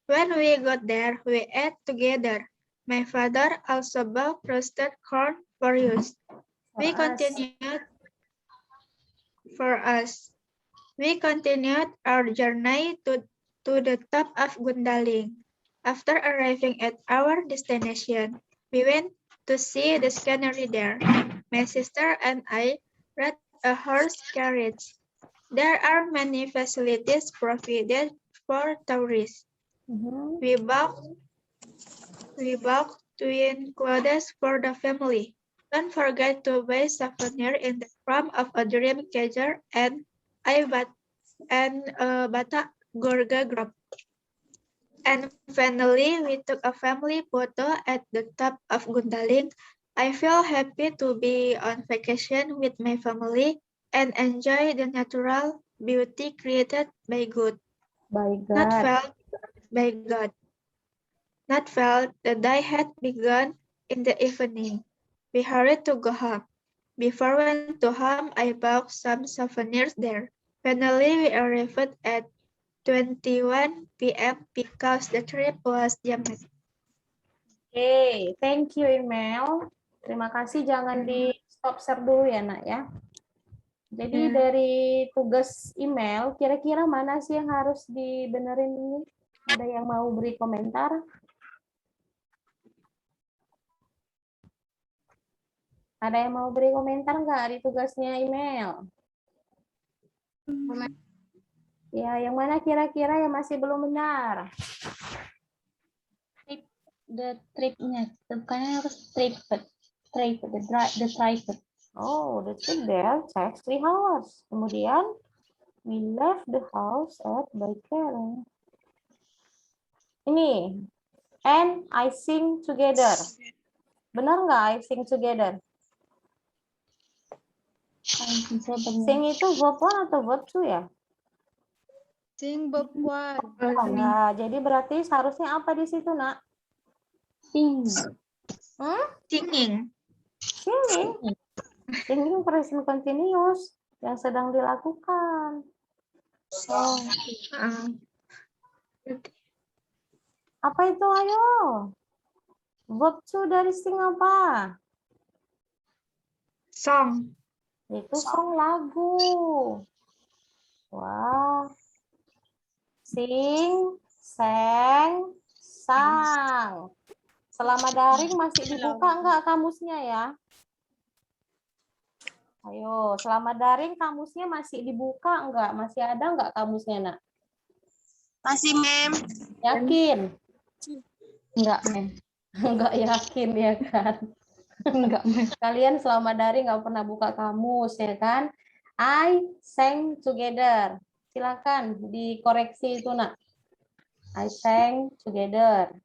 When we got there, we ate together. My father also bought roasted corn for use. We continued our journey to the top of Gundaling. After arriving at our destination, we went to see the scenery there. My sister and I rode a horse carriage. There are many facilities provided for tourists. We bought twin clothes for the family. Don't forget to buy souvenir in the form of a dream catcher and Bata Gorga Grove. And finally, we took a family photo at the top of Gundaling. I feel happy to be on vacation with my family and enjoy the natural beauty created by God. Not felt the day had begun in the evening. We hurried to go home. Before we went to home, I bought some souvenirs there. Finally, we arrived at 21 p.m. because the trip was jammed. Oke, thank you email. Terima kasih, jangan di stop share dulu ya nak ya. Jadi dari tugas email, kira-kira mana sih yang harus dibenerin ini? Ada yang mau beri komentar? Ada yang mau beri komentar nggak di tugasnya email? Ya, yang mana kira-kira yang masih belum benar? The tripnya, bukannya harus tripod. The tripod. Oh, the trip there takes 3 hours. Kemudian, we left the house at by Karen. Ini, and I sing together. Benar nggak I sing together? Sing itu verb 1 atau verb 2 ya? Sing verb 1. Nah, jadi berarti seharusnya apa di situ, nak? Sing. Singing. Singing. Singing present continuous yang sedang dilakukan. Apa itu, ayo? Verb 2 dari sing apa? Song. Itu song lagu. Wah. Sing, sang, sang. Selama daring masih dibuka enggak kamusnya ya? Ayo, selama daring kamusnya masih dibuka enggak? Masih ada enggak kamusnya, nak? Masih, Mem. Yakin? Enggak, Mem. Enggak yakin ya kan? Enggak, Mem. Kalian selama daring enggak pernah buka kamus ya kan? I sang together. Silakan dikoreksi itu, nak. I sang together.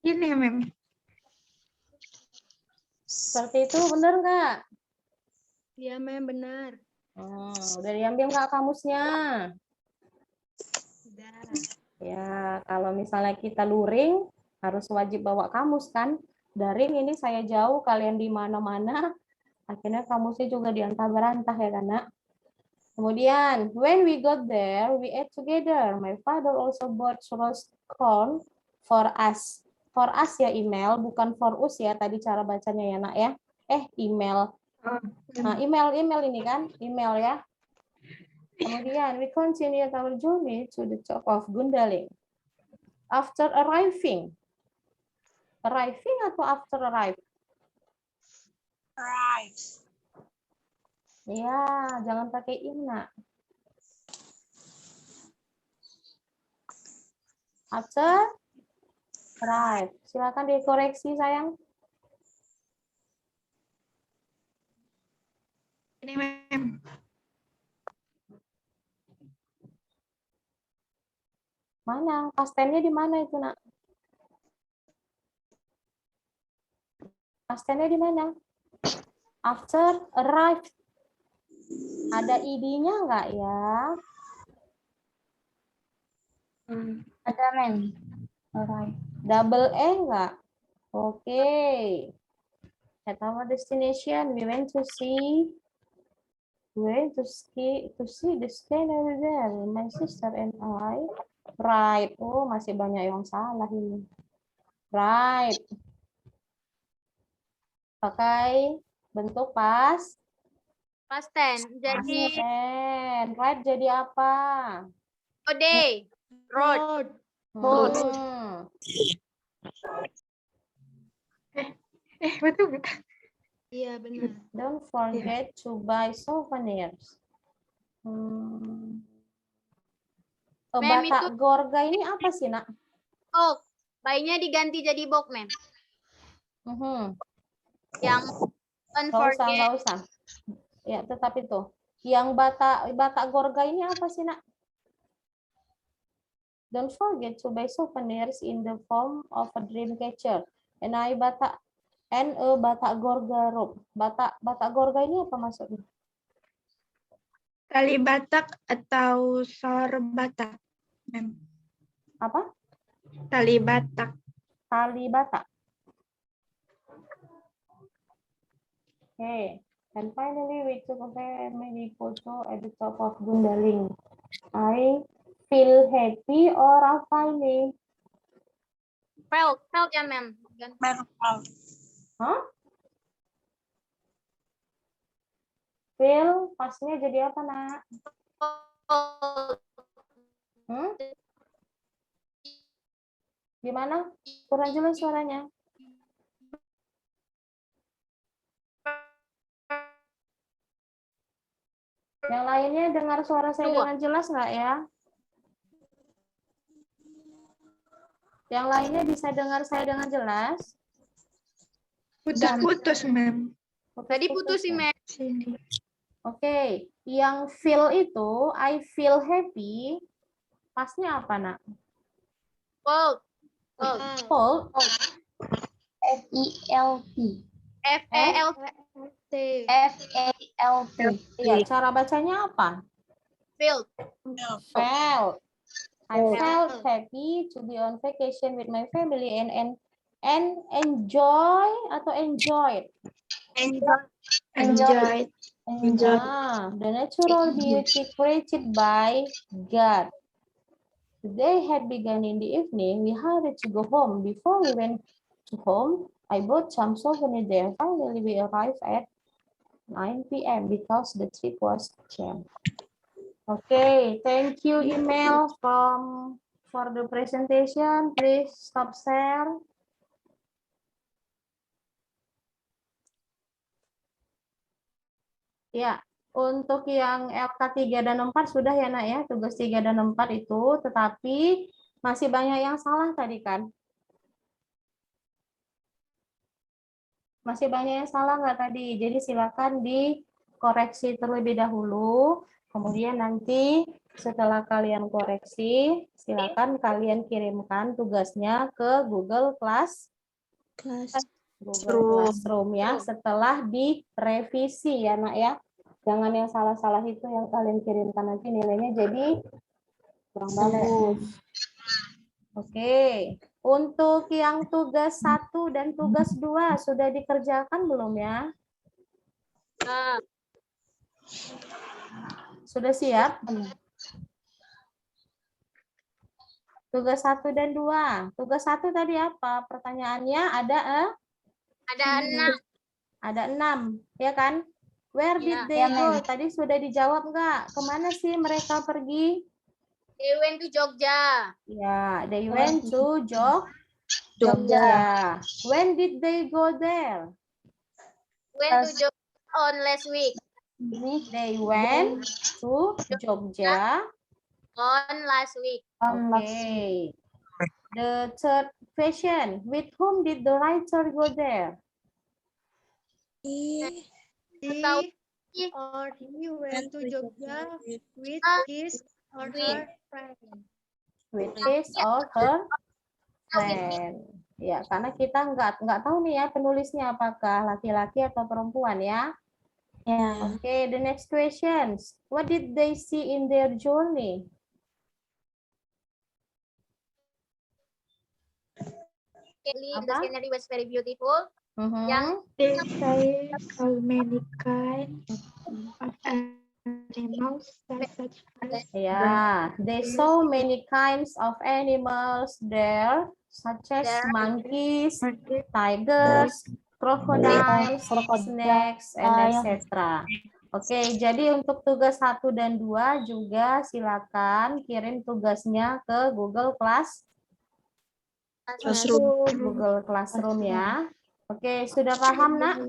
Ini, Mem. Seperti itu benar nggak? Iya, Mem, benar. Udah diambil nggak kamusnya? Udah. Ya, kalau misalnya kita luring, harus wajib bawa kamus kan? Daring ini saya jauh, kalian di mana-mana, akhirnya kamusnya juga diantah-berantah ya kan, nak? Kemudian, when we got there, we ate together. My father also bought roast corn for us. For us ya email, bukan for us ya, tadi cara bacanya ya, nak ya. Email. Nah, email ini kan, email ya. Kemudian, we continued our journey to the top of Gundaling. After arriving atau after arrive? Right. Ya, jangan pakai ina. After arrive. Silakan dikoreksi, sayang. Ini, Mem. Mana? Pastennya di mana itu, nak? Pastennya di mana? After arrived. Ada id-nya enggak ya? Ada, Mem. Alright. Double E enggak? Oke. At our destination, we went to see the scanner there. My sister and I. Right. Oh, masih banyak yang salah ini. Right. Pakai bentuk past tense. Jadi tense. Right jadi apa? today, road. Betul. Iya, benar. Don't forget to buy souvenirs. Mem, Batak itu- Gorga ini apa sih, nak? Oh, bayinya diganti jadi bok, Mem. Yang don't forget. Nggak usah. Ya, tetap itu. Yang Batak Gorga ini apa sih, nak? Don't forget to buy souvenirs in the form of a dream catcher. And a Batak Gorga rope. Batak Gorga ini apa maksudnya? Tali Batak atau sor Batak, ma'am. Apa? Tali Batak. Tali Batak. Okay. And finally, we took a very many photo at the top of Gundaling. I feel happy or apa ini? Felt ya, ma'am. Hah? Feel pasnya jadi apa, nak? Hmm? Gimana? Kurang jelas suaranya. Yang lainnya dengar suara saya dengan jelas nggak ya? Yang lainnya bisa dengar saya dengan jelas? Putus-putus, ma'am. Tadi putus sih, ya? ma'am. Sini. Oke, yang feel itu, I feel happy, pasnya apa, nak? Fold. Fold. F-E-L-T. F-E-L-T. F-A-L-T. Iya, cara bacanya apa? Felt. Felt. I felt happy to be on vacation with my family and enjoy atau enjoyed. Enjoy. The natural beauty created by God. The day had begun in the evening. We hurried to go home. Before we went to home, I bought some souvenir there. Finally, we arrived at 9 p.m. because the trip was jammed. Okay, thank you, email for the presentation. Please stop share. Ya, untuk yang LK 3 dan 4 sudah ya, nak ya, tugas 3 dan 4 itu, tetapi masih banyak yang salah tadi kan? Masih banyak yang salah nggak tadi? Jadi silakan dikoreksi terlebih dahulu, kemudian nanti setelah kalian koreksi, silakan kalian kirimkan tugasnya ke Google Classroom ya, setelah direvisi ya, nak ya. Jangan yang salah-salah itu yang kalian kirimkan, nanti nilainya jadi kurang bagus. Oke, untuk yang tugas 1 dan tugas 2 sudah dikerjakan belum ya? Sudah siap? Tugas 1 dan 2. Tugas 1 tadi apa? Pertanyaannya ada 6. Ada 6, ya kan? Where did they go? Tadi sudah dijawab nggak? Kemana sih mereka pergi? They went to Jogja. Ya, they went to Jogja. When did they go there? Went to Jogja on last week. They went to Jogja On last week. Okay. The third question, with whom did the writer go there? He or he went to Jogja with his or her friend. With his or her friend. Ya, karena kita nggak tahu nih ya penulisnya apakah laki-laki atau perempuan ya. Okay, the next questions. What did they see in their journey? The scenery was very beautiful. They say so many kinds of animals such as they saw many kinds of animals there, such as monkeys, tigers, crocodiles, snakes, and etc. Oke, jadi untuk tugas 1 dan 2 juga silakan kirim tugasnya ke Google Classroom ya. Oke, sudah paham, nak?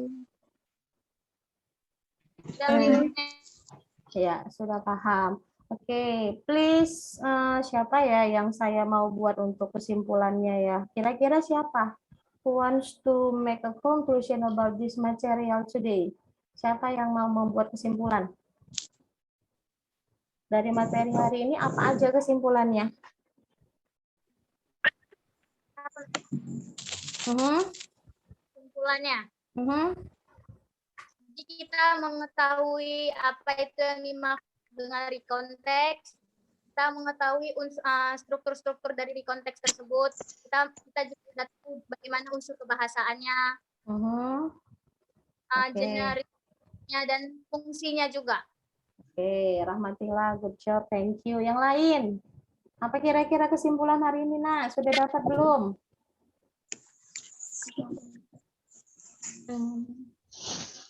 Ya, sudah paham. Oke, please, siapa ya yang saya mau buat untuk kesimpulannya ya? Kira-kira siapa? Who wants to make a conclusion about this material today? Siapa yang mau membuat kesimpulan? Dari materi hari ini apa aja kesimpulannya? Kesimpulannya. Jadi kita mengetahui apa itu yang dengan recount text. Kita mengetahui struktur-struktur dari recount text tersebut. Kita juga tahu bagaimana unsur kebahasaannya, generiknya dan fungsinya juga. Oke, Rahmatillah, good job, thank you. Yang lain, apa kira-kira kesimpulan hari ini, Nak? Sudah dapat belum?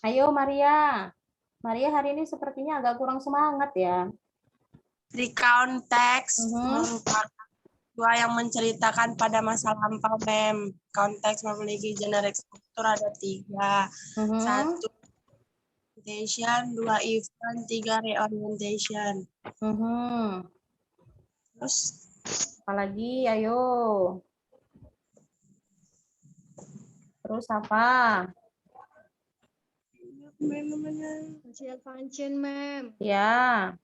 Ayo, Maria. Maria hari ini sepertinya agak kurang semangat ya. Recount text merupakan dua yang menceritakan pada masa lampau, Mem. Konteks memiliki generik struktur ada 3. 1 orientation, 2 event, 3 reorientation. Terus Apalagi, ayo. Terus apa? Social function, Ma'am. Ya.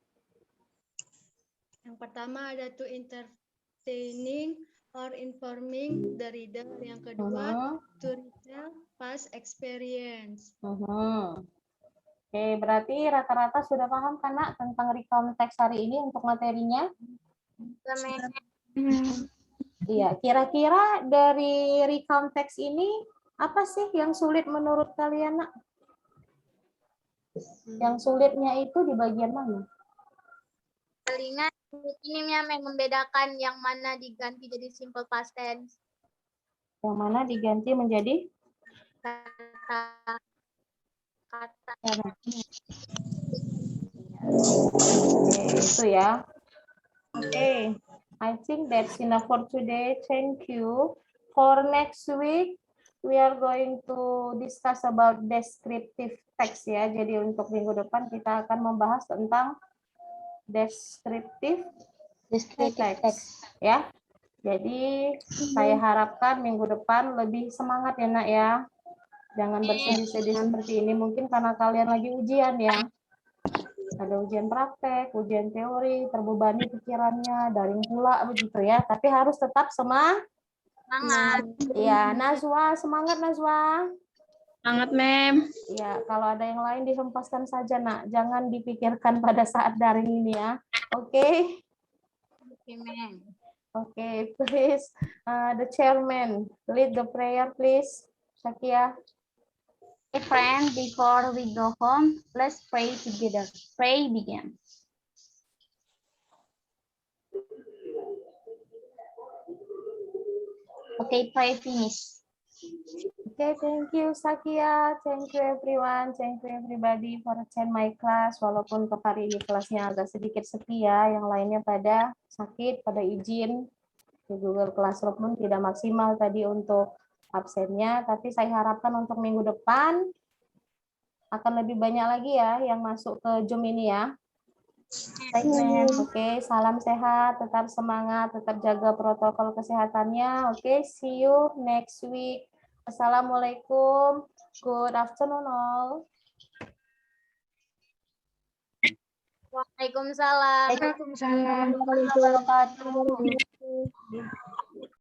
Yang pertama ada to entertaining or informing the reader. Yang kedua, to retell past experience. Oke, berarti rata-rata sudah paham kan, Nak, tentang recount text hari ini untuk materinya? Iya, kira-kira dari recount text ini apa sih yang sulit menurut kalian, Nak? Yang sulitnya itu di bagian mana? Palingan ini yang membedakan yang mana diganti jadi simple past tense. Yang mana diganti menjadi Kata. Oke, itu ya. Oke, I think that's enough for today. Thank you. For next week, we are going to discuss about descriptive text ya. Jadi untuk minggu depan kita akan membahas tentang descriptive text ya. Jadi saya harapkan minggu depan lebih semangat ya, Nak ya. Jangan bersedih-sedih seperti ini, mungkin karena kalian lagi ujian ya. Ada ujian praktek, ujian teori, terbebani pikirannya, daring pula begitu ya. Tapi harus tetap semangat. Ya, Nazwa, semangat Nazwa. Semangat, Mem. Ya, kalau ada yang lain dihempaskan saja, Nak. Jangan dipikirkan pada saat daring ini ya. Oke? Oke, please. The chairman, lead the prayer, please. Syakia. Hey friend, before we go home, let's pray together. Pray begin. Okay, pray finish. Okay, thank you Syakia. Thank you everyone. Thank you everybody for attend my class. Walaupun hari ini kelasnya agak sedikit sepi ya, yang lainnya pada sakit, pada izin. Di Google Classroom pun tidak maksimal tadi untuk absennya, tapi saya harapkan untuk minggu depan akan lebih banyak lagi ya yang masuk ke Zoom ini ya. Oke, salam sehat, tetap semangat, tetap jaga protokol kesehatannya. Oke, see you next week. Assalamualaikum. Good afternoon all. Waalaikumsalam. Waalaikumsalam warahmatullahi wabarakatuh.